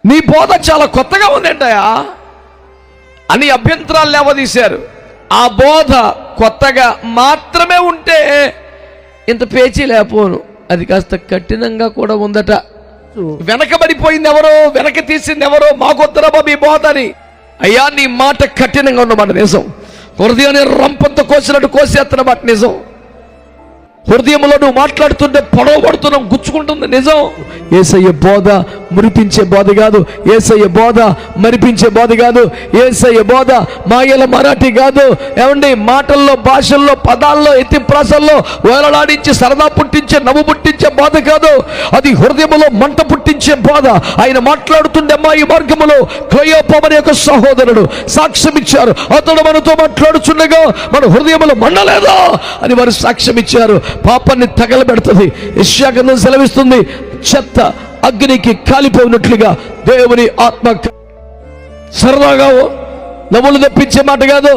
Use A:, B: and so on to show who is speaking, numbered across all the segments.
A: నీ బోధ చాలా కొత్తగా ఉందంటయా అని అభ్యంతరాలు లేవదీశారు. ఆ బోధ కొత్తగా మాత్రమే ఉంటే ఇంత పేచీ లేకపోను, అది కాస్త కఠినంగా కూడా ఉందట. వెనకబడిపోయింది ఎవరో, వెనక తీసింది ఎవరో, మాకొద్దరా బాబు ఈ బోధ అని. అయ్యా నీ మాట కఠినంగా ఉన్నమాట నిజం. హృదయాన్ని రంపంతో కోసినట్టు కోసేస్తున్న మాట నిజం. హృదయంలో నువ్వు మాట్లాడుతుంటే పొడవబడుతున్నాం, గుచ్చుకుంటుంది నిజం. యేసయ్య బోధ మురిపించే బోధ కాదు, యేసయ్య బోధ మరిపించే బోధ కాదు, యేసయ్య బోధ మాయల మరాఠీ కాదు. ఏమండి, మాటల్లో, భాషల్లో, పదాల్లో, ఎత్తి ప్రాసల్లో వేలలాడించి సరదా పుట్టించే, నవ్వు పుట్టించే బోధ కాదు. అది హృదయంలో మంట పుట్టించే బోధ. ఆయన మాట్లాడుతుండే అమ్మాయి మార్గములో క్లయోపమని యొక్క సహోదరుడు సాక్ష్యం ఇచ్చారు. అతడు మనతో మాట్లాడుచుండగా మన హృదయంలో మండలేదా అని వారు సాక్ష్యం ఇచ్చారు. పాపాన్ని తగలబెడుతుంది. యెషయా గ్రంథం సెలవిస్తుంది, చెత్త అగ్నికి కాలిపోయినట్లుగా దేవుని ఆత్మ. సరదాగా నవ్వులు తెప్పించే మాట కాదు.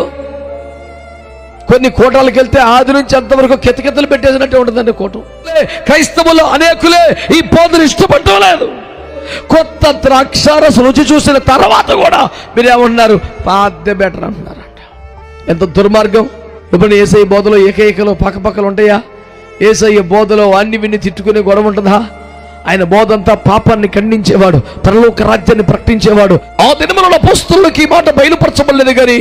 A: కొన్ని కోటాలకు వెళ్తే ఆది నుంచి అంతవరకు కెతకెతలు పెట్టేసినట్టే ఉంటుందండి కోటం. క్రైస్తవులు అనేకులే ఈ బోధను ఇష్టపడటం లేదు. కొత్త ద్రాక్షారస రుచి చూసిన తర్వాత కూడా మీరేమంటున్నారు, పాద్య బెటర్ అంటున్నారంట. ఎంత దుర్మార్గం. ఇప్పుడు యేసయ్య బోధలో ఏకైకలో పక్కపక్కలు ఉంటాయా? యేసయ్య బోధలో అన్ని విన్ని తిట్టుకునే గొడవ ఉంటుందా? ఆయన బోధంతా పాపాన్ని ఖండించేవాడు, పరలోక రాజ్యాన్ని ప్రకటించేవాడు. ఆ దినములలో అపోస్తలులకు ఈ మాట బయలుపరచబడలేదు. కానీ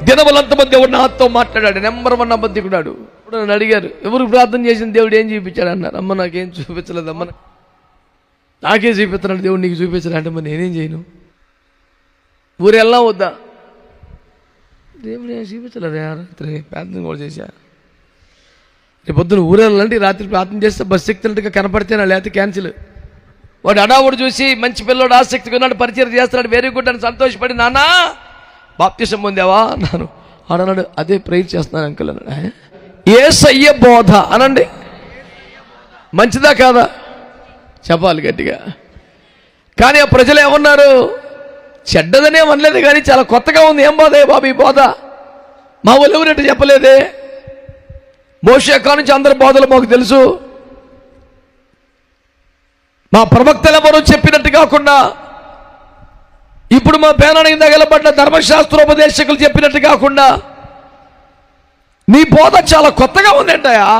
A: దినములంతమంది దేవుడు నాతో మాట్లాడాడు. నెంబర్ 1 అబద్ధికుడాడు. ఇప్పుడు నన్ను అడిగారు, ఎవరు ప్రార్థన చేసిన దేవుడు ఏం చూపించాడు అన్నారు. అమ్మ నాకేం చూపించలేదు, అమ్మ నాకే చూపిస్తున్నాడు దేవుడు, నీకు చూపించలే అంటే మరి నేనేం చేయను? ఊరెళ్ళా వద్దా? దేవుడు ఏం చూపించలేదు. రాత్రి ప్రార్థన కూడా చేశా. రేపు పొద్దున ఊరెళ్ళాలంటే రాత్రి ప్రార్థన చేస్తే బస్సు ఎక్కినట్టుగా కనపడితేనా, లేకపోతే క్యాన్సిల్. వాడు అడావుడు చూసి మంచి పిల్లోడు ఆసక్తిగా ఉన్నాడు, పరిచయం చేస్తున్నాడు, వెరీ గుడ్ అని సంతోషపడి, నాన్న బాప్తిసం పొందావా అన్నాను. ఆడన్నాడు, అదే ప్రేయర్ చేస్తున్నాను అంకుల్ అన్నాడు. యేసయ్య బోధ అనండి, మంచిదా కాదా చెప్పాలి గట్టిగా. కానీ ఆ ప్రజలు ఏమన్నారు? చెడ్డదనే అనలేదు, కానీ చాలా కొత్తగా ఉంది. ఏం బోధ బాబు ఈ బోధ? మా వాళ్ళు ఎవరంటే చెప్పలేదే. మోషే కాడ నుంచి అందరి బోధలు మాకు తెలుసు. మా ప్రవక్తలు ఎవరో చెప్పినట్టు కాకుండా, ఇప్పుడు మా పేనానికి తగలబడ్డ ధర్మశాస్త్రోపదేశకులు చెప్పినట్టు కాకుండా నీ బోధ చాలా కొత్తగా ఉందంటయా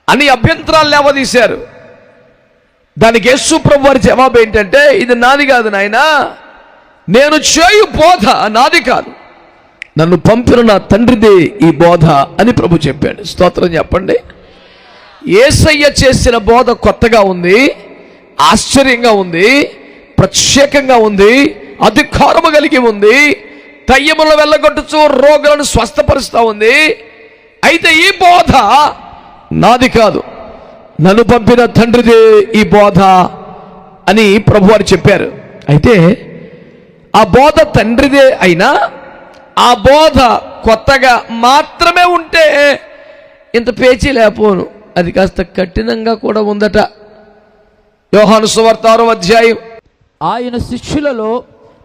A: అని అభ్యంతరాలు లేవదీశారు. దానికి యేసు ప్రభు వారి జవాబు ఏంటంటే, ఇది నాది కాదు నాయనా, నేను చేయు బోధ నాది కాదు, నన్ను పంపిన నా తండ్రిదే ఈ బోధ అని ప్రభు చెప్పాడు. స్తోత్రం చెప్పండి. యేసయ్య చేసిన బోధ కొత్తగా ఉంది, ఆశ్చర్యంగా ఉంది, ప్రత్యేకంగా ఉంది, అధికారము కలిగి ఉంది, దయ్యములను వెళ్ళగొట్టుచు రోగులను స్వస్థపరుస్తూ ఉంది. అయితే ఈ బోధ నాది కాదు, నన్ను పంపిన తండ్రిదే ఈ బోధ అని ప్రభువారు చెప్పారు. అయితే ఆ బోధ తండ్రిదే అయినా ఆ బోధ కొత్తగా మాత్రమే ఉంటే ఇంత పేచీ లేకపోను, అది కాస్త కఠినంగా కూడా ఉందట. యోహాను సువార్త 6వ అధ్యాయం.
B: ఆయన శిష్యులలో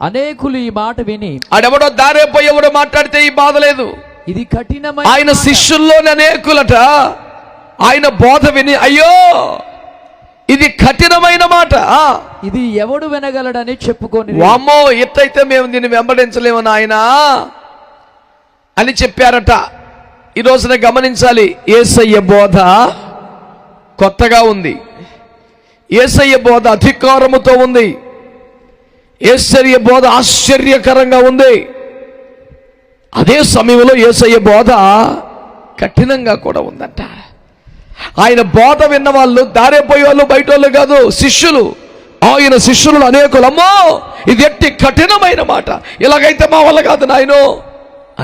B: అనేకులు ఈ మాట విని,
A: ఆడెవడో దారేపోయి ఎవడో మాట్లాడితే ఈ బాధ లేదు,
B: ఇది కఠినమైన.
A: ఆయన శిష్యుల్లోని అనేకులట ఆయన బోధ విని, అయ్యో ఇది కఠినమైన మాట,
B: ఇది ఎవడు వినగలడని చెప్పుకొని,
A: వామ్మో ఎట్లయితే మేము దీన్ని వెంబడించలేము నాయన అని చెప్పారట. ఈ రోజున గమనించాలి, యేసయ్య బోధ కొత్తగా ఉంది, యేసయ్య బోధ అధికారముతో ఉంది, యేసయ్య బోధ ఆశ్చర్యకరంగా ఉంది. అదే సమయంలో యేసయ్య బోధ కఠినంగా కూడా ఉందంట. ఆయన బోధ విన్న వాళ్ళు దారేపోయే వాళ్ళు, బయట వాళ్ళు కాదు, శిష్యులు. ఆయన శిష్యులు అనేకులు, అమ్మో ఇది ఎట్టి కఠినమైన మాట, ఇలాగైతే మా వల్ల కాదు నాయనో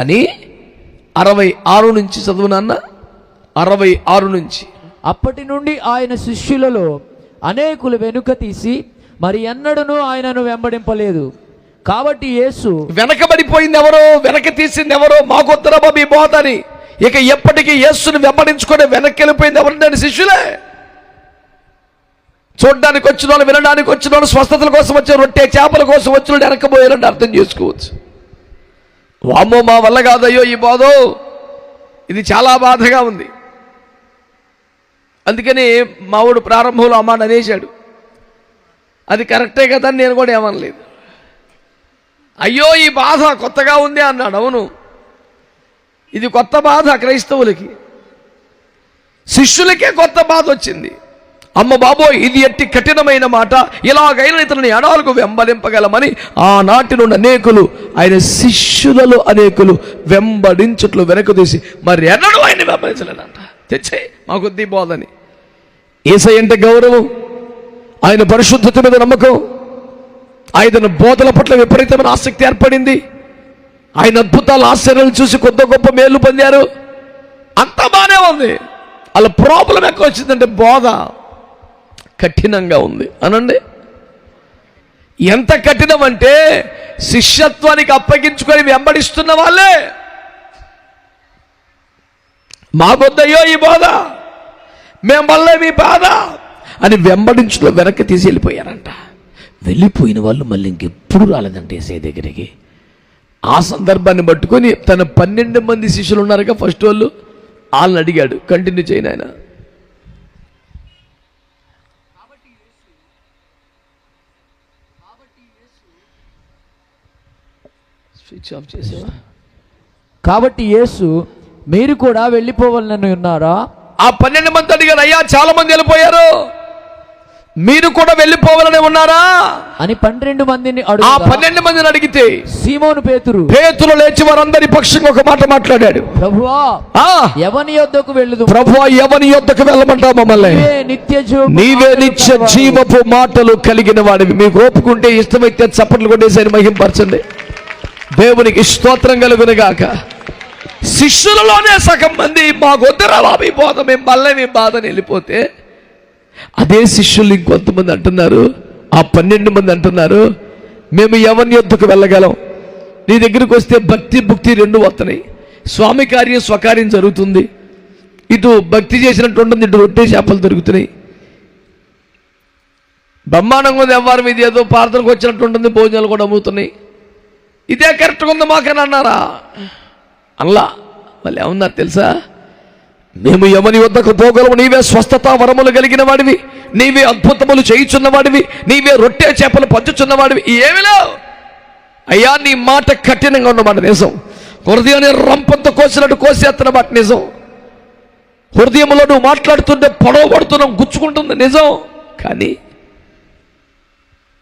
A: అని 66 నుంచి చదువు నాన్న. 66 నుంచి.
B: అప్పటి నుండి ఆయన శిష్యులలో అనేకులు వెనుక తీసి మరి ఎన్నడూనూ ఆయనను వెంబడింపలేదు. కాబట్టి యేసు,
A: వెనకబడిపోయింది ఎవరో, వెనక తీసింది ఎవరో, మాకొద్దరా బాబు ఈ బోధ అని. ఇక ఎప్పటికీ యేసుని వెంబడించుకొని వెనక్కి వెళ్ళిపోయింది ఎవరంటే శిష్యులే. చూడడానికి వచ్చిన వాళ్ళు, వినడానికి వచ్చిన వాళ్ళు, స్వస్థతల కోసం వచ్చే రొట్టె చేపల కోసం వచ్చిన వాళ్ళు వెనకపోయారని అర్థం చేసుకోవచ్చు. వామ్మో మా వల్ల కాదయ్యో ఈ బోధ, ఇది చాలా బాధగా ఉంది. అందుకని మావుడు ప్రారంభంలో అమ్మాట అనేశాడు, అది కరెక్టే కదా అని నేను కూడా ఏమనలేదు. అయ్యో ఈ బాధ కొత్తగా ఉంది అన్నాడు. అవును, ఇది కొత్త బాధ క్రైస్తవులకి, శిష్యులకే కొత్త బాధ వచ్చింది. అమ్మ బాబోయ్, ఇది ఎట్టి కఠినమైన మాట, ఇలాగైనా ఇతరుని ఎడాలకు వెంబడింపగలమని ఆనాటి నుండి అనేకులు, ఆయన శిష్యులలో అనేకులు వెంబడించుట్లు వెనక తీసి మరి ఎన్నడూ ఆయన వెంబడించలేదంట. తెచ్చే మా కొద్ది బోధని. యేసయ్య అంటే గౌరవం, ఆయన పరిశుద్ధత మీద నమ్మకం, ఆయన బోధల పట్ల విపరీతమైన ఆసక్తి ఏర్పడింది. ఆయన అద్భుతాలు ఆశ్చర్యాలు చూసి కొత్త గొప్ప మేలు పొందారు. అంతా బాగానే ఉంది. వాళ్ళ ప్రాబ్లం ఎక్కడ వచ్చిందంటే బోధ కఠినంగా ఉంది. అనండి, ఎంత కఠినం అంటే శిష్యత్వానికి అప్పగించుకొని వెంబడిస్తున్న వాళ్ళే మాకొద్దయ్యో ఈ బోధ, మేము వల్లే మీ బాధ అని వెంబడించులో వెనక్కి తీసి వెళ్ళిపోయారంట. వెళ్ళిపోయిన వాళ్ళు మళ్ళీ ఇంకెప్పుడు రాలేదంటే యేసయ్య దగ్గరికి. ఆ సందర్భాన్ని పట్టుకొని తన 12 మంది శిష్యులు ఉన్నారుగా ఫస్ట్ వాళ్ళు, వాళ్ళని అడిగాడు. కంటిన్యూ చేయను ఆయన. స్విచ్ ఆఫ్ చేసావా?
B: కాబట్టి యేసు, మీరు కూడా వెళ్ళిపోవాలని ఉన్నారా?
A: ఆ 12 మంది అడిగారు, అయ్యా చాలా మంది వెళ్ళిపోయారు, మీరు కూడా వెళ్ళిపోవాలని ఉన్నారా
B: అని 12 మందిని
A: ఆ 12 మందిని అడిగితే
B: సీమోను పేతురు
A: లేచి వారందరి పక్షంగా ఒక మాట మాట్లాడాడు.
B: ప్రభువా, ఎవని యొద్దకు వెళ్ళదు?
A: ప్రభువా, ఎవని యొద్దకు వెళ్ళమంటావు మమ్మల్ని? నీవే నిత్య జీవపు మాటలు కలిగిన వాడివి. మీకు ఓపుకుంటే ఇష్టమైతే చప్పట్లు కొట్టేసరి మహింపరచండి. దేవునికి స్తోత్రం కలుగునుగాక. శిష్యులలోనే సగం మంది మాకొద్దురా బాబు ఈ బోధ, మేము మళ్ళీ మీ బాధని వెళ్ళిపోతే, అదే శిష్యులు ఇంకొంతమంది అంటున్నారు, ఆ 12 మంది అంటున్నారు, మేము ఎవరి యొద్దకు వెళ్ళగలం? నీ దగ్గరికి వస్తే భక్తి భుక్తి రెండు వస్తున్నాయి. స్వామి కార్యం స్వకార్యం జరుగుతుంది, ఇటు భక్తి చేసినట్టు ఉంటుంది, ఇటు రొట్టె చేపలు దొరుకుతున్నాయి. బ్రహ్మాండంగా ఉంది వ్యవహారం, ఇది ఏదో ప్రార్థనకు వచ్చినట్టు ఉంటుంది, భోజనాలు కూడా అమ్ముతున్నాయి. ఇదే కరెక్ట్గా ఉంది మాకని అన్నారా? అల్లా వాళ్ళు ఏమన్నారు తెలుసా? మేము ఎవరి వద్దకు పోగలము, నీవే స్వస్థత వరములు కలిగిన వాడివి, నీవే అద్భుతములు చేయుచున్న వాడివి, నీవే రొట్టె చేపలు పంచుచున్న వాడివి, ఏమిలో అయ్యా నీ మాట కఠినంగా ఉన్నమాట నిజం. హృదయాన్ని రంపంతో కోసినట్టు కోసేస్తున్న మాట నిజం. హృదయంలో నువ్వు మాట్లాడుతుంటే పొడవబడుతున్నాం, గుచ్చుకుంటుంది నిజం. కానీ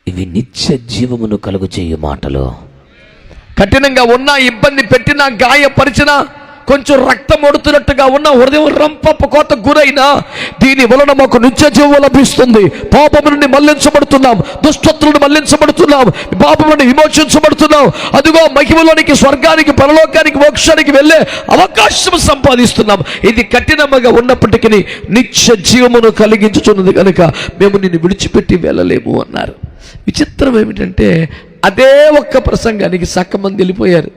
C: ఇవి నిత్య జీవమును కలుగు చేయు మాటలు.
A: కఠినంగా ఉన్నా, ఇబ్బంది పెట్టినా, గాయపరిచినా, కొంచెం రక్తం ఒడుతున్నట్టుగా ఉన్న హృదయం రంపపు కోత గురైనా, దీని వలన మాకు నిత్య జీవం లభిస్తుంది. పాపము నుండి మళ్లించబడుతున్నాం, దుష్టత్తులను మళ్లించబడుతున్నాం, పాపము నుండి విమోచించబడుతున్నాం. అదిగో మహిమలోనికి, స్వర్గానికి, పరలోకానికి, మోక్షానికి వెళ్ళే అవకాశం సంపాదిస్తున్నాం. ఇది కఠినంగా ఉన్నప్పటికీ నిత్య జీవమును కలిగించుచున్నది కనుక మేము నిన్ను విడిచిపెట్టి వెళ్ళలేము అన్నారు. విచిత్రం ఏమిటంటే అదే ఒక్క ప్రసంగానికి సగం మంది వెళ్ళిపోయారు.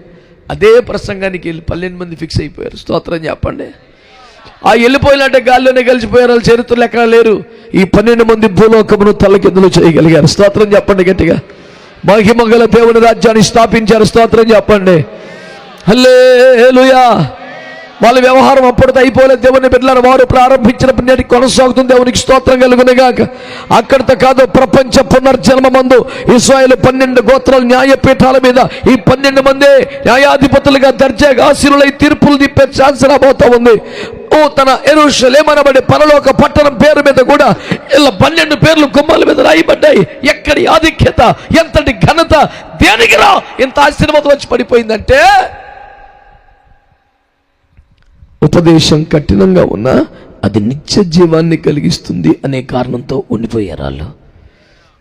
A: అదే ప్రసంగానికి 12 మంది ఫిక్స్ అయిపోయారు. స్తోత్రం చెప్పండి. ఆ వెళ్ళిపోయినట్టే గాల్లోనే కలిసిపోయారు, వాళ్ళ చరిత్రలు ఎక్కడ లేరు. ఈ 12 మంది భూలోకమును తలకిందులు చేయగలిగారు. స్తోత్రం చెప్పండి గట్టిగా. మహిమగల దేవుని రాజ్యాన్ని స్థాపించారు. స్తోత్రం చెప్పండి. హల్లెలూయా. వాళ్ళ వ్యవహారం అప్పటితో అయిపోలేదు. దేవుని బిడ్డలారా, వారు ప్రారంభించిన పుణ్యానికి కొనసాగుతుంది. దేవునికి స్తోత్రం కలుగునుగాక. అక్కడితో కాదు, ప్రపంచ పునర్జన్మమందు ఇశ్రాయేలు 12 గోత్రాల న్యాయపీఠాల మీద ఈ 12 మందే న్యాయాధిపతులుగా దర్జాగా ఆశీనులై తీర్పులు తిప్పే ఛాన్స్ రాబోతా ఉంది. తన యెరూషలేమనబడే పరలోక పట్టణం పేరు మీద కూడా ఇలా 12 పేర్లు గుమ్మాల మీద రాయబడ్డాయి. ఎక్కడి ఆధిక్యత, ఎంతటి ఘనత, దేనికి రా ఇంత ఆశీర్వాదం వచ్చి పడిపోయిందంటే ఉపదేశం కఠినంగా ఉన్నా అది నిత్య జీవాన్ని కలిగిస్తుంది అనే కారణంతో ఉండిపోయారు వాళ్ళు.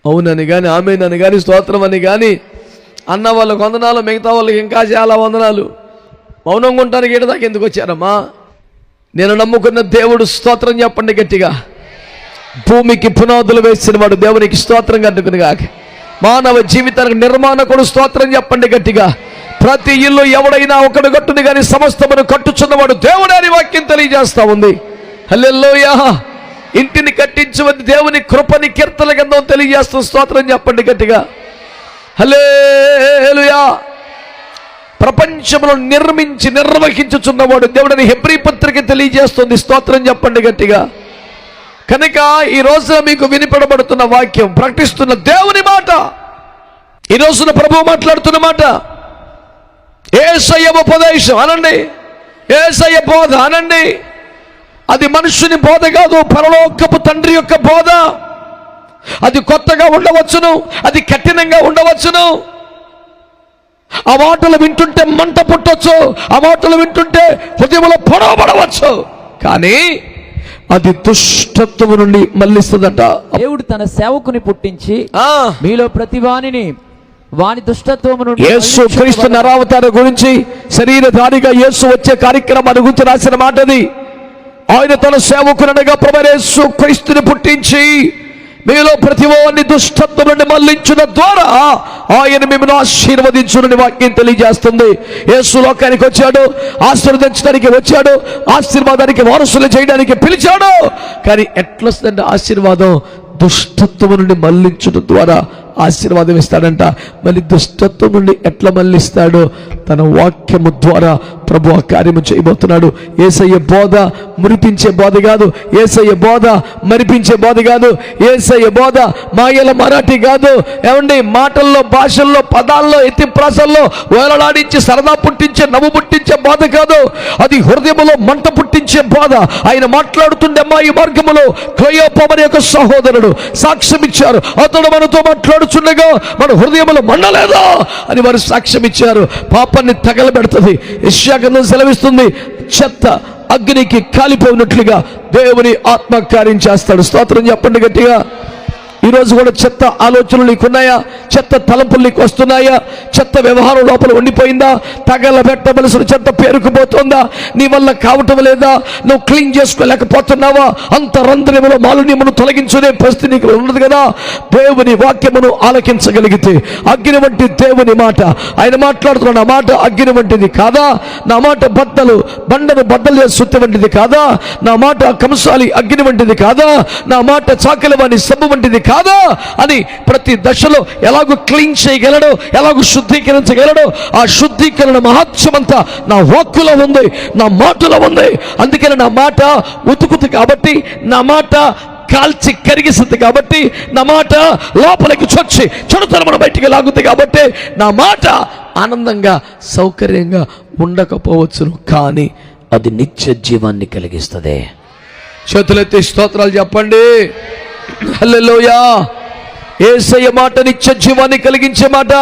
A: అవునని కానీ, ఆమెనని కానీ, స్తోత్రం అని కానీ అన్న వాళ్ళకు వందనాలు, మిగతా వాళ్ళకి ఇంకా చాలా వందనాలు. మౌనంగా ఉంటానికి ఏడు దాకా ఎందుకు వచ్చారమ్మా? నేను నమ్ముకున్న దేవుడు, స్తోత్రం చెప్పండి గట్టిగా. భూమికి పునాదులు వేసిన వాడు, దేవునికి స్తోత్రం కట్టుకునిగా. మానవ జీవితానికి నిర్మాణకుడు, స్తోత్రం చెప్పండి గట్టిగా. ప్రతి ఇల్లు ఎవడైనా ఒకడు కట్టుని కానీ సమస్తమును కట్టుచున్నవాడు దేవుడు అని వాక్యం తెలియజేస్తా ఉంది. హల్లెలూయా. ఇంటిని కట్టించవని దేవుని కృపని కీర్తన గ్రంథం తెలియజేస్తూ స్తోత్రం చెప్పండి గట్టిగా. హల్లెలూయా. ప్రపంచమును నిర్వహించుచున్నవాడు దేవుడని హెబ్రీ పత్రిక తెలియజేస్తుంది. స్తోత్రం చెప్పండి గట్టిగా. కనుక ఈ రోజున మీకు వినిపడబడుతున్న వాక్యం, ప్రకటిస్తున్న దేవుని మాట, ఈ రోజున ప్రభువు మాట్లాడుతున్న మాట, యేసయ్య ఉపదేశం అనండి, యేసయ్య బోధ అనండి. అది మనుషుని బోధ కాదు, పరలోకపు తండ్రి యొక్క బోధ. అది కొత్తగా ఉండవచ్చును, అది కఠినంగా ఉండవచ్చును. ఆ మాటలు వింటుంటే మంట పుట్టవచ్చు, ఆ మాటలు వింటుంటే హృదయంలో పొడవబడవచ్చు, కానీ అది దుష్టత్వము నుండి మళ్ళిస్తుందట.
B: దేవుడు తన సేవకుని పుట్టించి మీలో ప్రతివానిని వాని దుష్టత్వము నుండి,
A: యేసు క్రీస్తు నరావతార గురించి, శరీరధారిగా యేసు వచ్చే కార్యక్రమాన్ని గురించి రాసిన మాట అది. ఆయన తన సేవకునగా ప్రభువైన యేసు క్రీస్తుని పుట్టించి మీలో ప్రతివాన్ని దుష్టత్వం నుండి మళ్లించుట ద్వారా ఆయన మిమ్మల్ని ఆశీర్వదించునని వాక్యం తెలియజేస్తుంది. యేసు లోకానికి వచ్చాడు, ఆశీర్వదించడానికి వచ్చాడు, ఆశీర్వాదానికి వారసులు చేయడానికి పిలిచాడు. కానీ ఎట్లా వస్తుందంటే ఆశీర్వాదం దుష్టత్వం నుండి మళ్లించుట ద్వారా ఆశీర్వాదం ఇస్తాడంట. మళ్ళీ దుష్టత్వం నుండి ఎట్లా మళ్ళిస్తాడో తన వాక్యము ద్వారా ప్రభు ఆ కార్యము చేయబోతున్నాడు. యేసయ్య బోధ మురిపించే బోధ కాదు, యేసయ్య బోధ మరిపించే బోధ కాదు, యేసయ్య బోధ మాయల మరాఠీ కాదు. ఏమండి, మాటల్లో, భాషల్లో, పదాల్లో, ఎత్తి ప్రాసల్లో వేలలాడించి సరదా పుట్టించే, నవ్వు పుట్టించే బోధ కాదు. అది హృదయములో మంట పుట్టించే బోధ. ఆయన మాట్లాడుతుండే అమ్మాయి మార్గములో క్లయోపమని యొక్క సహోదరుడు సాక్ష్యం ఇచ్చారు. అతడు మనతో మాట్లాడుచుండగా మన హృదయములో మండలేదా అని వారు సాక్ష్యం ఇచ్చారు. పాపాన్ని తగలబెడుతుంది. యెషయాగ్రంథం సెలవిస్తుంది, చెత్త అగ్నికి కాలిపోయినట్లుగా దేవుని ఆత్మ కార్యం చేస్తాడు. స్తోత్రం చెప్పండి గట్టిగా. ఈరోజు కూడా చెత్త ఆలోచనలు నీకున్నాయా? చెత్త తలంపులు నీకు వస్తున్నాయా? చెత్త వ్యవహారం లోపల ఉండిపోయిందా? తగలబెట్టవలసిన చెత్త పేరుకుపోతుందా? నీ వల్ల కావటం లేదా? నువ్వు క్లీన్ చేసుకోలేకపోతున్నావా? అంత రంధ్రములో మాలిన్యమును తొలగించునే పరిస్థితి నీకు ఉన్నది కదా. దేవుని వాక్యమును ఆలకించగలిగితే, అగ్ని వంటి దేవుని మాట, ఆయన మాట్లాడుతున్న నా మాట అగ్ని వంటిది కాదా? నా మాట బండను బద్దలు చేసి సుత్తి వంటిది కాదా? నా మాట కంసాలి అగ్ని వంటిది కాదా? నా మాట చాకలి వాని సబ్బు వంటిది కాదా అని ప్రతి దశలో ఎలాగో క్లీన్ చేయగలడు, ఎలాగో శుద్ధీకరించగలడు. ఆ శుద్ధీకరణ మహత్యమంతా నా వాక్కులో ఉంది, నా మాటలో ఉంది. అందుకని నా మాట ఉతుకుతుంది కాబట్టి, నా మాట కాల్చి కరిగిస్తుంది కాబట్టి, నా మాట లోపలికి చొచ్చి చెడుతనమును బయటికి లాగుతుంది కాబట్టి, నా మాట ఆనందంగా సౌకర్యంగా ఉండకపోవచ్చును, కానీ
C: అది నిత్య జీవాన్ని కలిగిస్తుంది.
A: చేతులెత్తి స్తోత్రాలు చెప్పండి. హల్లెలూయా. యేసయ్య మాట నిత్య జీవాన్ని కలిగించే మాట.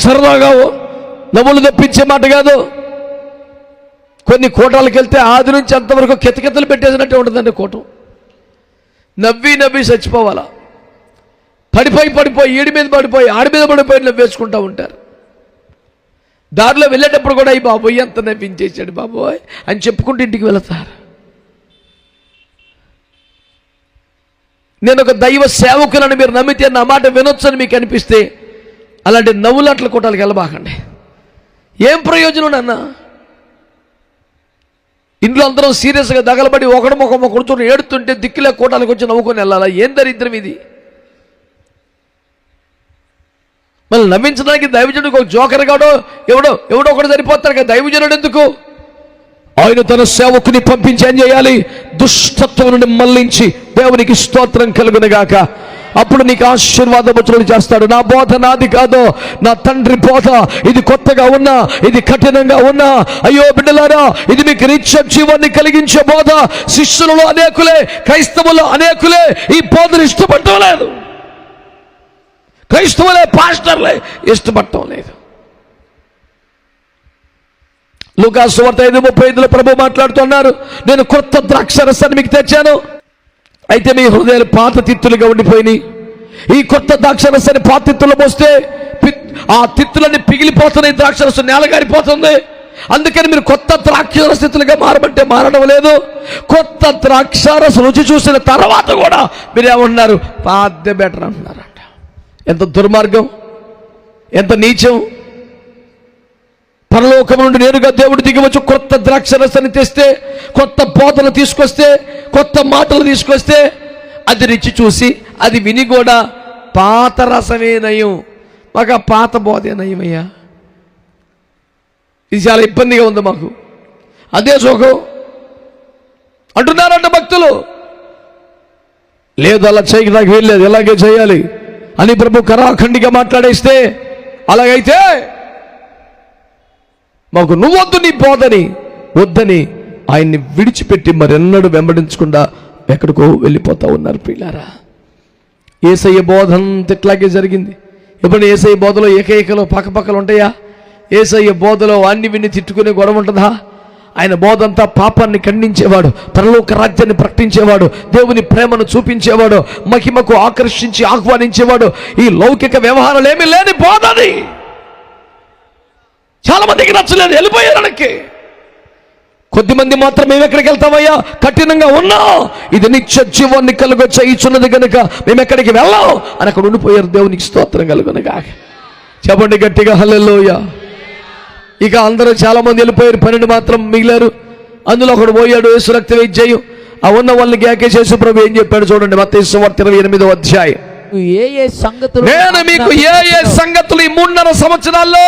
A: సరదాగా నవ్వులు తెప్పించే మాట కాదు. కొన్ని కోటాలకు వెళ్తే ఆది నుంచి అంతవరకు కెతకెతలు పెట్టేసినట్టే ఉంటుందండి కోటం. నవ్వి నవ్వి చచ్చిపోవాలా. పడిపోయి ఈడి మీద పడిపోయి ఆడి మీద పడిపోయి నవ్వేసుకుంటూ ఉంటారు. దారిలో వెళ్ళేటప్పుడు కూడా ఈ బాబోయ్ ఎంత నవ్వించేసాడు బాబోయ్ అని చెప్పుకుంటూ ఇంటికి వెళతారు. నేను ఒక దైవ సేవకులను మీరు నమ్మితే, నా మాట వినొచ్చని మీకు అనిపిస్తే, అలాంటి నవ్వులాట్ల కోటాలకు వెళ్ళబాకండి. ఏం ప్రయోజనం అన్న? ఇంట్లో అందరం సీరియస్గా దగలబడి ఒకడు ముఖం కూర్చొని ఏడుతుంటే దిక్కులే కోటాలకు వచ్చి నవ్వుకొని వెళ్ళాలా? ఏం దరిద్రం ఇది? మళ్ళీ నవ్వించడానికి దైవజనుడికి ఒక జోకర్ కాడో ఎవడో ఒకడు సరిపోతాడు కదా. దైవజనుడు ఎందుకు? ఆయన తన సేవకుని పంపించి ఏం చేయాలి? దుష్టత్వం నుండి మళ్లించి దేవునికి స్తోత్రం కలుగునుగాక. అప్పుడు నీకు ఆశీర్వాదములు చేస్తాడు. నా బోధ నాది కాదు, నా తండ్రి బోధ. ఇది కొత్తగా ఉన్నా, ఇది కఠినంగా ఉన్నా, అయ్యో బిడ్డలారా, ఇది మీకు నిత్య జీవాన్ని కలిగించే బోధ. శిష్యులలో అనేకులే, క్రైస్తవులు అనేకులే ఈ బోధను ఇష్టపడటం లేదు. క్రైస్తవులే, పాస్టర్లే ఇష్టపడటం లేదు. లూకా సువార్త 5:35 ప్రభు మాట్లాడుతున్నారు, నేను కొత్త ద్రాక్షరసాన్ని మీకు తెచ్చాను, అయితే మీ హృదయాలు పాత తిత్తులుగా ఉండిపోయినాయి. ఈ కొత్త ద్రాక్షరసాన్ని పాత తిత్తులు పోస్తే ఆ తిత్తులన్నీ పిగిలిపోతున్నాయి, ద్రాక్షరసం నేలగారిపోతుంది. అందుకని మీరు కొత్త ద్రాక్షరసితులుగా మారమంటే మారడం లేదు. కొత్త ద్రాక్షరస రుచి చూసిన తర్వాత కూడా మీరేమన్నారు? పాత బెటర్ అంటున్నారంట. ఎంత దుర్మార్గం, ఎంత నీచం! పరలోకం నుండి నేరుగా దేవుడు దిగివచ్చు కొత్త ద్రాక్షరసాన్ని తెస్తే, కొత్త బోధలు తీసుకొస్తే, కొత్త మాటలు తీసుకొస్తే, అది రుచి చూసి అది విని కూడా పాత రసమే నయం, మాకు ఆ పాత బోధే నయమయ్యా, ఇది చాలా ఇబ్బందిగా ఉంది మాకు, అదే సుఖం, అంటున్నారంట భక్తులు. లేదు, అలా చేయడానికి వీల్లేదు, ఇలాగే చేయాలి అని ప్రభు కరాఖండిగా మాట్లాడేస్తే, అలాగైతే మాకు నువ్వొద్దు నీ బోధని వద్దని ఆయన్ని విడిచిపెట్టి మరెన్నడూ వెంబడించకుండా ఎక్కడికో వెళ్ళిపోతా ఉన్నారు. ప్రియులారా, యేసయ్య బోధ అంతా ఇట్లాగే జరిగింది. ఎప్పుడు యేసయ్య బోధలో ఏకైకలో పక్కపక్కలు ఉంటాయా? యేసయ్య బోధలో అన్ని విన్ని తిట్టుకునే గొడవ ఉంటుందా? ఆయన బోధంతా పాపాన్ని ఖండించేవాడు, పరలోక రాజ్యాన్ని ప్రకటించేవాడు, దేవుని ప్రేమను చూపించేవాడు, మహిమకు ఆకర్షించి ఆహ్వానించేవాడు. ఈ లౌకిక వ్యవహారాలు ఏమీ లేని బోధని చాలా మందికి నచ్చలేదు, వెళ్ళిపోయారనకి. కొద్దిమంది మాత్రం మేము ఎక్కడికి వెళ్తామయ్యా, కఠినంగా ఉన్నాం, ఇది నిత్య జీవాన్ని కలుగ చేయుచున్నది కనుక మేము ఎక్కడికి వెళ్ళాం అని అక్కడ ఉండిపోయారు. దేవునికి స్తోత్రం కలుగునగా. చెప్పండి గట్టిగా హల్లెలూయా. ఇక అందరూ చాలా మంది వెళ్ళిపోయారు, 12 మాత్రం మిగిలారు. అందులో ఒకడు పోయాడు, యేసు రక్త వైద్యం. ఆ ఉన్న వాళ్ళని కేకేసేసి ప్రభు ఏం చెప్పాడు చూడండి, మత్తయి సువార్త 28వ అధ్యాయం. నేను మీకు ఏ సంగతులు ఈ 3.5 సంవత్సరాల్లో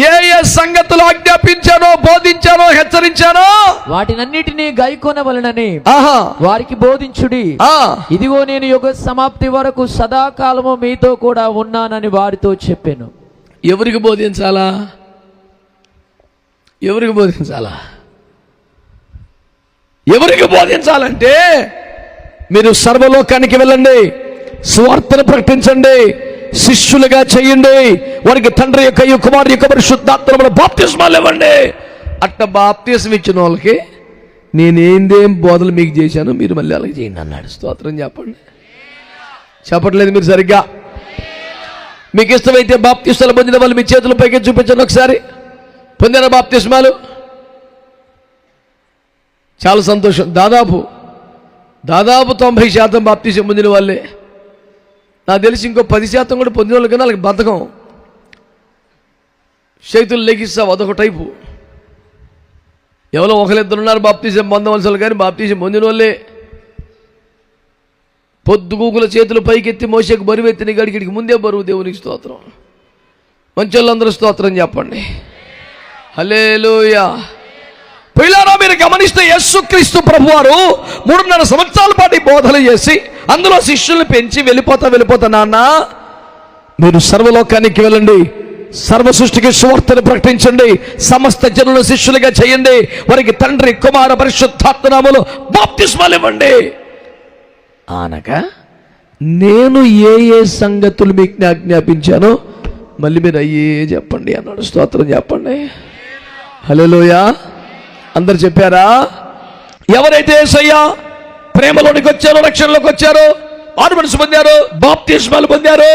A: ఏ సంగతులు ఆజ్ఞాపించానో, బోధించానో, హెచ్చరించానో
B: వాటినన్నిటినీ గైకొనవలెనని వారికి బోధించుడి. ఇదిగో నేను యుగ సమాప్తి వరకు సదాకాలము మీతో కూడా ఉన్నానని వారితో చెప్పాను.
A: ఎవరికి బోధించాలా? ఎవరికి బోధించాలా? ఎవరికి బోధించాలంటే, మీరు సర్వలోకానికి వెళ్ళండి, సువార్తను ప్రకటించండి, శిష్యులుగా చేయండి, వారికి తండ్రి యొక్క కుమారు యొక్క పరిశుద్ధాత్మల బాప్తిస్మాలు ఇవ్వండి. అట్ట బాప్తిస్మ ఇచ్చిన వాళ్ళకి నేనేందేం బోధలు మీకు చేశాను మీరు మళ్ళీ అలాగే చేయండి అన్నాడు. స్తోత్రం చెప్పండి. చెప్పట్లేదు మీరు సరిగ్గా. మీకు ఇష్టమైతే బాప్తిస్మాలు పొందిన వాళ్ళు మీ చేతుల పైకి చూపించండి ఒకసారి. పొందిన బాప్తిస్మాలు చాలా సంతోషం. దాదాపు 90% బాప్తిస్మం పొందిన వాళ్ళే. నాకు తెలిసి ఇంకో 10% కూడా పొందిన వాళ్ళు, కానీ వాళ్ళకి బద్ధకం, చేతులు లెగిస్తావు, అదొక టైపు. ఎవరో ఒకరిద్దరు ఉన్నారు బాప్తిజం పొందవలసి వాళ్ళు, కానీ బాప్తిజం పొందిన వాళ్ళే. పొద్దుగూకుల చేతులు పైకెత్తి మోసేకు బరువు ఎత్తిన గడికి ముందే బరువు. దేవునికి స్తోత్రం. మంచి వాళ్ళందరూ స్తోత్రం చెప్పండి. హల్లెలూయా. పిల్లారా, మీరు గమనిస్తే యేసుక్రీస్తు ప్రభువారు 3.5 సంవత్సరాల పాటు బోధలు చేసి అందులో శిష్యుల్ని పెంచి వెళ్ళిపోతా నాన్న మీరు సర్వలోకానికి వెళ్ళండి, సర్వ సృష్టికి సువార్తను ప్రకటించండి, సమస్త జనులను శిష్యులుగా చేయండి, వారికి తండ్రి కుమార పరిశుద్ధాత్మ నామములో బాప్తిస్మాలు ఇవ్వండి అనగా, నేను ఏ సంగతులు మీకు ఆజ్ఞాపించానో మళ్ళీ మీరు అయ్యే చెప్పండి అన్నాడు. స్తోత్రం చెప్పండి. హల్లెలూయా. అందరు చెప్పారా? ఎవరైతే యేసయ్య ప్రేమలోనికి వచ్చారో, రక్షణలోకి వచ్చారో, మారు మనసు పొందారో, బాప్తిస్మాలు పొందారో,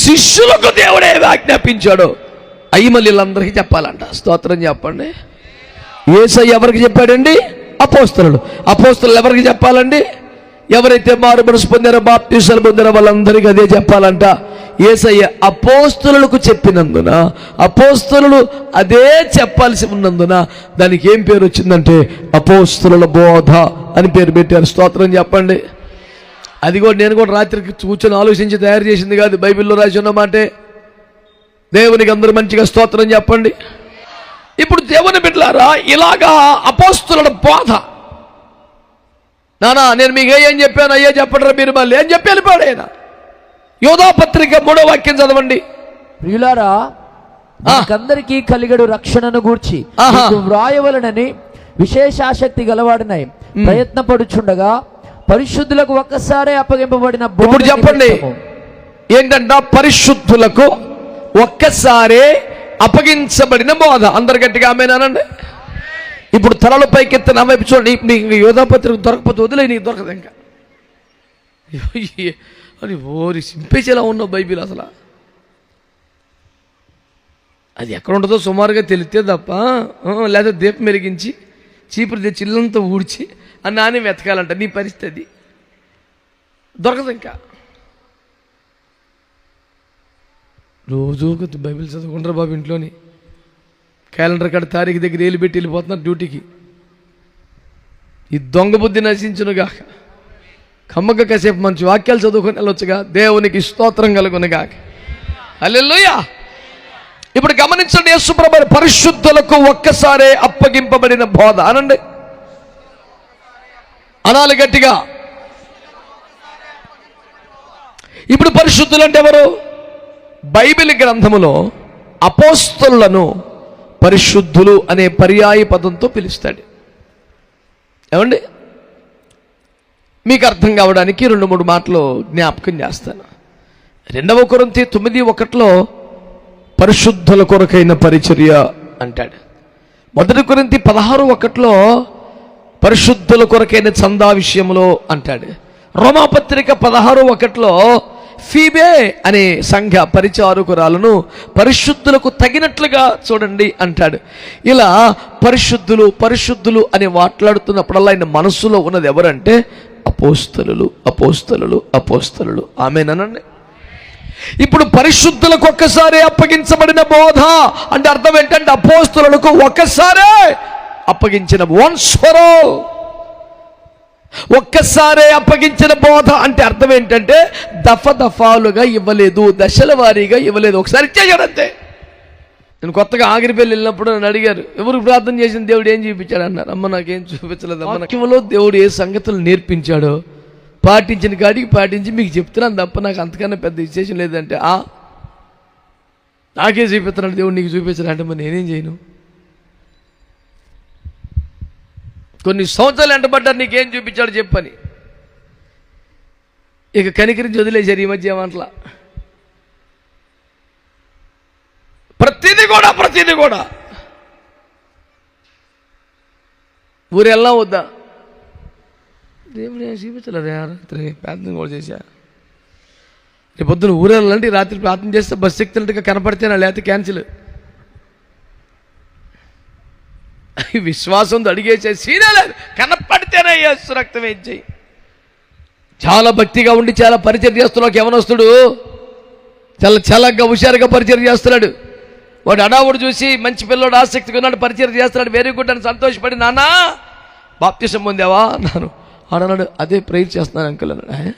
A: శిష్యులకు దేవుడే ఆజ్ఞాపించాడో అయ్యి మళ్ళీ వీళ్ళందరికీ చెప్పాలంట. స్తోత్రం చెప్పండి. యేసయ్య ఎవరికి చెప్పాడండి? అపోస్తలులు ఎవరికి చెప్పాలండి? ఎవరైతే మారు మనసు పొందారో, బాప్తిస్మాలు పొందారో వాళ్ళందరికీ అదే చెప్పాలంట. యేసయ్య అపోస్తలులకు చెప్పినందున, అపోస్తలులు అదే చెప్పాల్సి ఉన్నందున దానికి ఏం పేరు వచ్చిందంటే అపోస్తలుల బోధ అని పేరు పెట్టారు. స్తోత్రం చెప్పండి. అది కూడా నేను కూడా రాత్రికి కూర్చొని ఆలోచించి తయారు చేసింది కాదు, బైబిల్లో రాసి ఉన్నమాటే. దేవునికి అందరూ మంచిగా స్తోత్రం చెప్పండి. ఇప్పుడు దేవుని బిడ్డలారా, ఇలాగా అపోస్తలుల బోధ, నానా నేను మీకు ఏం చెప్పాను అయ్యే చెప్పడరా మీరు మళ్ళీ ఏం చెప్పి వెళ్ళిపోయాడు ఆయన. యోధా పత్రిక 3వ వాక్యం చదవండి.
B: ప్రియులారా, అందరికీ కలిగడు రక్షణను గూర్చి వ్రాయవలనని విశేషాసక్తి గలవాడినై ప్రయత్నపడుచుండగా పరిశుద్ధులకు ఒక్కసారే అప్పగింపబడిన.
A: ఇప్పుడు చెప్పండి ఏంటంట? పరిశుద్ధులకు ఒక్కసారే అప్పగించబడిన బోధ. అందరు గట్టిగా ఆమేనండి. ఇప్పుడు తలలు పైకెత్తి నా వైపు చూడండి. నీకు యోధా పత్రిక దొరకపోతే వదిలే, నీకు దొరకదు ఇంకా అని ఓరి సింపేసేలా ఉన్నావు బైబిల్. అసలు అది ఎక్కడ ఉంటుందో సుమారుగా తెలిస్తే తప్ప, లేదా దీపం మెరిగించి చీపురు తెచ్చి ఇల్లంతా ఊడ్చి అని నానే వెతకాలంట. నీ పరిస్థితి దొరకదు ఇంకా. రోజు బైబిల్ చదువుకుంటారు బాబు ఇంట్లోని. క్యాలెండర్ కాడ తారీఖు దగ్గర ఏలు పెట్టి వెళ్ళిపోతున్నారు డ్యూటీకి. ఈ దొంగ బుద్ధి నశించునుగా. కమ్మక కాసేపు మంచి వాక్యాలు చదువుకొని వెళ్ళొచ్చుగా. దేవునికి స్తోత్రం కలుగునుగా. హల్లెలూయా. ఇప్పుడు గమనించండి, యేసుప్రభు పరిశుద్ధులకు ఒక్కసారే అప్పగింపబడిన బోధ అనండి. అనాలి గట్టిగా. ఇప్పుడు పరిశుద్ధులు అంటే ఎవరు? బైబిల్ గ్రంథములో అపోస్తలులను పరిశుద్ధులు అనే పర్యాయ పదంతో పిలుస్తాడు. ఏమండి, మీకు అర్థం కావడానికి 2-3 మాటలు జ్ఞాపకం చేస్తాను. 2 కొరింథీ 9:1 పరిశుద్ధుల కొరకైన పరిచర్య అంటాడు. 1 కొరింథీ 16:1 పరిశుద్ధుల కొరకైన చందా విషయంలో అంటాడు. రోమాపత్రిక 16:1 ఫీబే అనే సంఘ పరిచారకురాలను పరిశుద్ధులకు తగినట్లుగా చూడండి అంటాడు. ఇలా పరిశుద్ధులు పరిశుద్ధులు అని మాట్లాడుతున్నప్పుడల్లా ఆయన మనస్సులో ఉన్నది ఎవరంటే అపోస్తలులు, అపోస్తలులు, అపోస్తలులు. ఆమేనండి. ఇప్పుడు పరిశుద్ధులకు ఒక్కసారే అప్పగించబడిన బోధ అంటే అర్థం ఏంటంటే అపోస్తలులకు ఒక్కసారే అప్పగించిన, వన్స్ ఫర్ ఆల్, ఒక్కసారే అప్పగించిన బోధ అంటే అర్థం ఏంటంటే దఫాలుగా ఇవ్వలేదు, దశల వారీగా ఇవ్వలేదు, ఒకసారి ఇచ్చేసాడు అంతే. నేను కొత్తగా ఆగిరిపల్లి వెళ్ళినప్పుడు నన్ను అడిగారు, ఎవరు ప్రార్థన చేసిన దేవుడు ఏం చూపించాడు అన్నారు. అమ్మ నాకేం చూపించలేదు. వాక్యంలో దేవుడు ఏ సంగతులు నేర్పించాడో పాటించిన కాడికి పాటించి మీకు చెప్తున్నాను తప్ప నాకు అంతకన్నా పెద్ద విశేషం లేదంటే నాకే చూపిస్తున్నాడు దేవుడు, నీకు చూపించాలంటే మరి నేనేం చేయను? కొన్ని సంవత్సరాలు ఎంటబడ్డారు, నీకేం చూపించాడు చెప్పని. ఇక కనికరించి వదిలేశారు ఈ మధ్య ఏమంటలా. ప్రతిదీ కూడా ఊరు వెళ్ళా వద్దా? దేవుడు ఏం చూపించలేదు. రాత్రి ప్రార్థన కూడా చేశా. రేపు పొద్దున ఊరు వెళ్ళాలంటే రాత్రి ప్రార్థన చేస్తే బస్సు ఎక్కినట్టుగా కనపడితేనా, లేకపోతే క్యాన్సిల్. విశ్వాసంతో అడిగేసే సీనే లేదు, కనపడితేనే యేసు రక్తం వేయించేయి. చాలా భక్తిగా ఉండి చాలా పరిచయం చేస్తున్నాడు యవనస్తుడు, చాలా చల్లగా హుషారుగా పరిచయం చేస్తున్నాడు. వాడు అడావుడు చూసి మంచి పిల్లోడు ఆసక్తిగా ఉన్నాడు, పరిచయం చేస్తున్నాడు, వెరీ గుడ్ అని సంతోషపడి, నాన్న బాప్తిసం పొందావా అన్నాను. అన్నాడు, అదే ప్రేయర్ చేస్తున్నాను అంకుల్ అన్నాడు.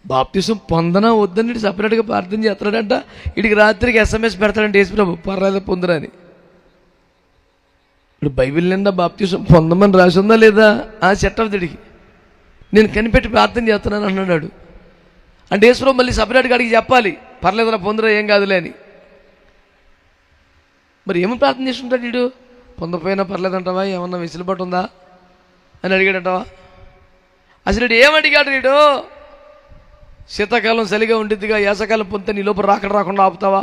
A: బాప్తిసం పొందనా వద్దని సపరేట్గా ప్రార్థన చేస్తున్నాడంట. వీడికి రాత్రికి SMS పెడతాడంటే యేసుప్రభు పర్లేదు పొందరని. ఇప్పుడు బైబిల్ నిండా బాప్తిసం పొందమని రాసి ఉందా లేదా? సెట్ అవుతాడికి. నేను కనిపెట్టి ప్రార్థన చేస్తున్నాను అన్నాడు. అంటే యేసుప్రభు మళ్ళీ సపరేట్గా అడిగి చెప్పాలి, పర్లేదురా పొందరా ఏం కాదులే అని. మరి ఏమని ప్రార్థన చేసుకుంటాడు వీడు? పొందపోయినా పర్లేదంటావా, ఏమన్నా వెసులుబాటు ఉందా అని అడిగాడంటావా? అసలు వీడు ఏమడిగాడు? వీడు శీతాకాలం చలిగా ఉండిద్దిగా, వేసకాలం పొందితే నీ లోపల రాకుండా ఆపుతావా?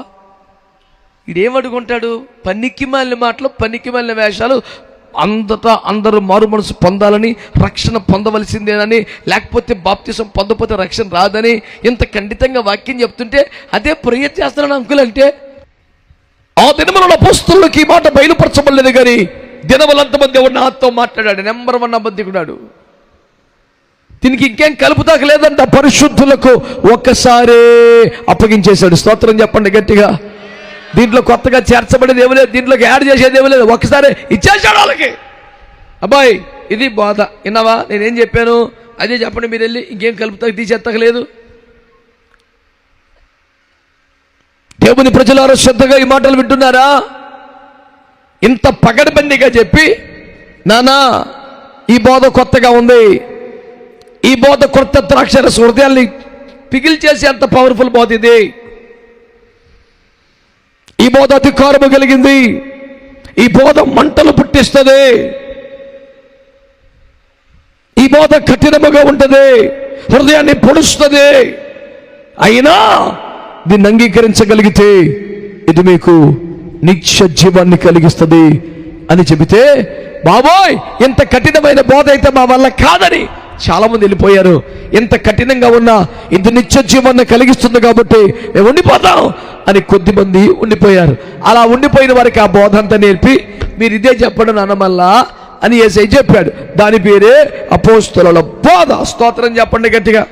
A: వీడేమడుకుంటాడు? పనికి మాలిన మాటలు, పనికి మాలిన వేషాలు. అంతటా అందరూ మారు మనసు పొందాలని, రక్షణ పొందవలసిందేనని, లేకపోతే బాప్తిసం పొందకపోతే రక్షణ రాదని ఇంత ఖండితంగా వాక్యం చెప్తుంటే అదే ప్రేయర్ చేస్తున్నాను అంకుల్ అంటే. ఆ దినములలో అపోస్తలులకు ఈ మాట బయలుపరచబడలేదు కానీ దినములంతమంది ఎవరు నాతో మాట్లాడాడు. నెంబర్ 1 అబద్ధికున్నాడు. దీనికి ఇంకేం కలుపుతాక లేదంట. పరిశుద్ధులకు ఒక్కసారే అప్పగించేశాడు. స్తోత్రం చెప్పండి గట్టిగా. దీంట్లో కొత్తగా చేర్చబడేది ఏమీ లేదు, దీంట్లోకి యాడ్ చేసేది ఏమీ లేదు, ఒక్కసారి ఇచ్చేసాడు వాళ్ళకి. అబ్బాయి ఇది బోధ విన్నావా, నేనేం చెప్పాను అదే చెప్పండి, మీరు వెళ్ళి ఇంకేం కలుపుతాక తీసేత్తకలేదు. దేవుని ప్రజలారా శ్రద్ధగా ఈ మాటలు వింటున్నారా? ఇంత పగడబందిగా చెప్పి, నానా ఈ బోధ కొత్తగా ఉంది, ఈ బోధ కొత్త ద్రాక్షరస హృదయాల్ని పిగిల్చేసి అంత పవర్ఫుల్ బోధ ఇది. ఈ బోధ అధికారము కలిగింది, ఈ బోధ మంటలు పుట్టిస్తుంది, ఈ బోధ కఠినముగా ఉంటుంది, హృదయాన్ని పొడుస్తుంది. అయినా దీన్ని అంగీకరించగలిగితే ఇది మీకు నిత్య జీవాన్ని కలిగిస్తుంది అని చెబితే, బాబోయ్ ఇంత కఠినమైన బోధ అయితే మా వల్ల కాదని చాలా మంది వెళ్ళిపోయారు. ఎంత కఠినంగా ఉన్నా ఇది నిత్య జీవాన్ని కలిగిస్తుంది కాబట్టి మేము ఉండిపోతాం అని కొద్దిమంది ఉండిపోయారు. అలా ఉండిపోయిన వారికి ఆ బోధ అంతా నేర్పి మీరు ఇదే చెప్పండి నాన్నమల్లా అని యేసయ్య చెప్పాడు. దాని పేరే అపోస్తలుల బోధ. స్తోత్రం చెప్పండి గట్టిగా.